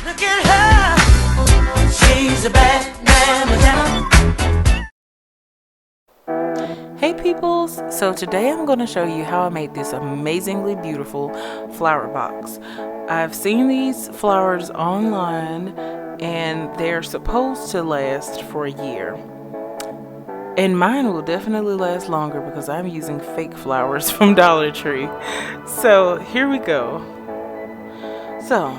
Look at her. She's a bad Hey peoples, so today I'm going to show you how I made this amazingly beautiful flower box. I've seen these flowers online and they're supposed to last for a year. And mine will definitely last longer because I'm using fake flowers from Dollar Tree. So here we go. So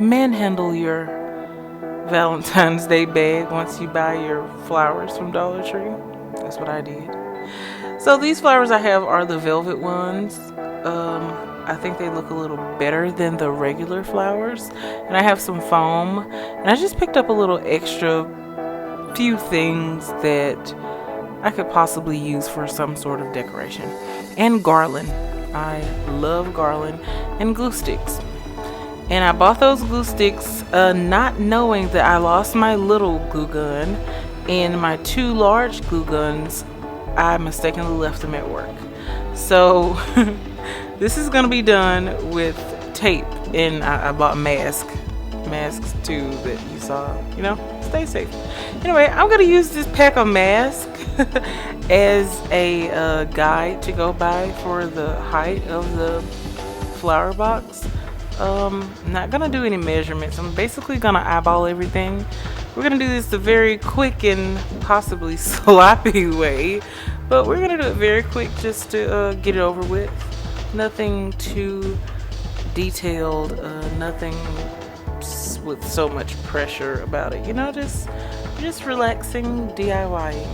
manhandle your Valentine's Day bag once you buy your flowers from Dollar Tree. That's what I did. So these flowers I have are the velvet ones. I think they look a little better than the regular flowers. And I have some foam. And I just picked up a little extra few things that I could possibly use for some sort of decoration. And garland. I love garland and glue sticks. And I bought those glue sticks not knowing that I lost my little glue gun and my two large glue guns. I mistakenly left them at work. So this is gonna be done with tape, and I bought masks too that you saw, stay safe. Anyway, I'm gonna use this pack of masks as a guide to go by for the height of the flower box. I'm not gonna do any measurements. I'm basically gonna eyeball everything. We're gonna do this the very quick and possibly sloppy way, but we're gonna do it very quick just to get it over with. Nothing too detailed, nothing with so much pressure about it. Just relaxing DIYing.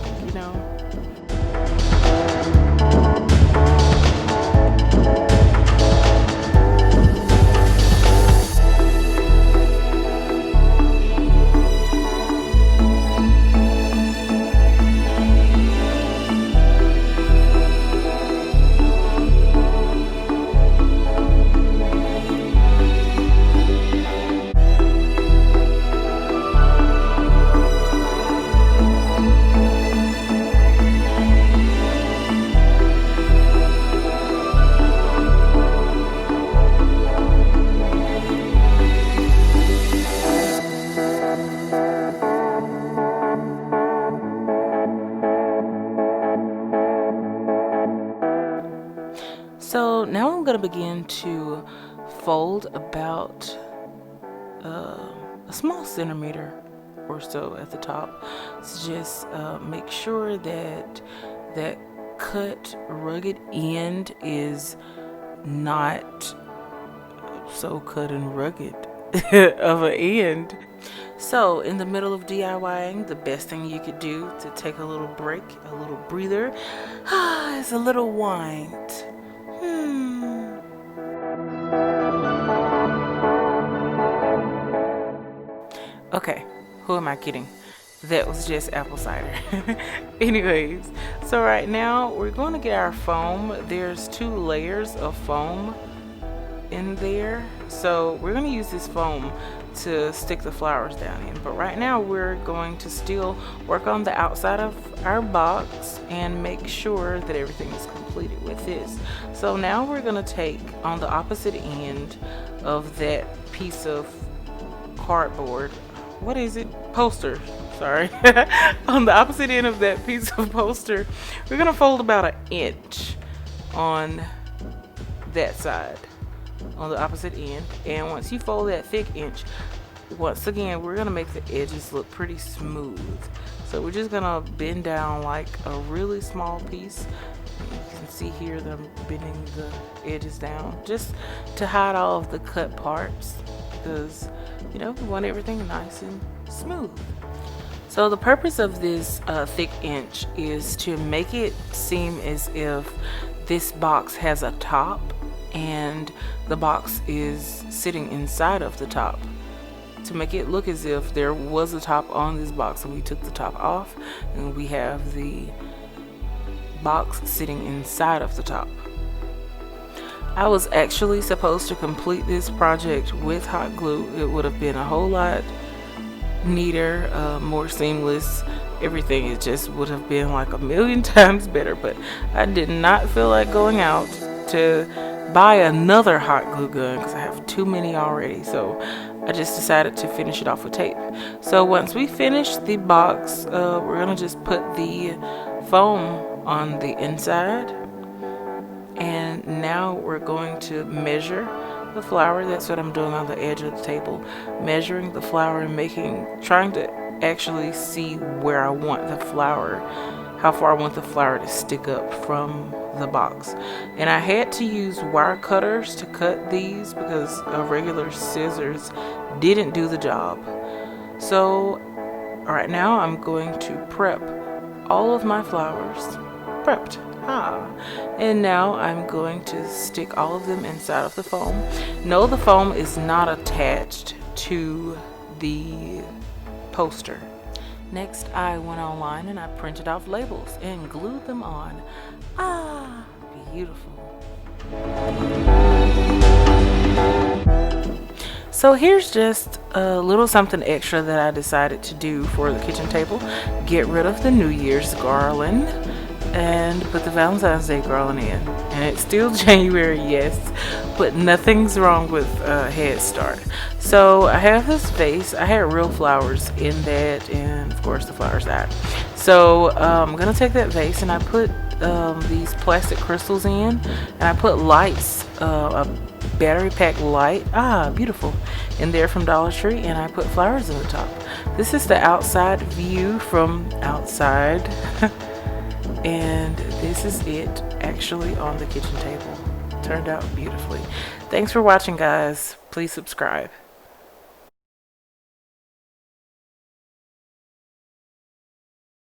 So now I'm going to begin to fold about a small centimeter or so at the top. So just make sure that that cut rugged end is not so cut and rugged of an end. So in the middle of DIYing, the best thing you could do to take a little break, a little breather, is a little wind. Okay, who am I kidding? That was just apple cider. Anyways, so right now we're going to get our foam. There's 2 layers of foam in there. So we're going to use this foam to stick the flowers down in. But right now we're going to still work on the outside of our box and make sure that everything is completed with this. So now we're going to take on the opposite end of that piece of cardboard. What is it? Poster. Sorry. On the opposite end of that piece of poster, we're going to fold about 1 inch on that side, on the opposite end. And once you fold that thick inch, once again, we're going to make the edges look pretty smooth. So we're just going to bend down like a really small piece. You can see here that I'm bending the edges down just to hide all of the cut parts, because we want everything nice and smooth. So the purpose of this thick inch is to make it seem as if this box has a top and the box is sitting inside of the top, to make it look as if there was a top on this box and we took the top off and we have the box sitting inside of the top. I was actually supposed to complete this project with hot glue. It would have been a whole lot neater, more seamless. Everything, it just would have been like a million times better, but I did not feel like going out to buy another hot glue gun because I have too many already. So I just decided to finish it off with tape. So once we finish the box, we're gonna just put the foam on the inside, and now we're going to measure the flower. That's what I'm doing on the edge of the table, measuring the flower and trying to actually see where I want the flower, how far I want the flower to stick up from the box. And I had to use wire cutters to cut these because regular scissors didn't do the job. So right now I'm going to prep all of my flowers. Prepped. And now I'm going to stick all of them inside of the foam. No, the foam is not attached to the poster. Next, I went online and I printed off labels and glued them on. Beautiful. So here's just a little something extra that I decided to do for the kitchen table. Get rid of the New Year's garland and put the Valentine's Day garland in. And it's still January, yes, but nothing's wrong with Head Start. So I have this vase. I had real flowers in that, and of course the flowers died. So I'm gonna take that vase and I put these plastic crystals in, and I put lights, a battery pack light, beautiful, in there from Dollar Tree, and I put flowers in the top. This is the outside view from outside. And this is it actually on the kitchen table. Turned out beautifully. Thanks for watching, guys. Please subscribe.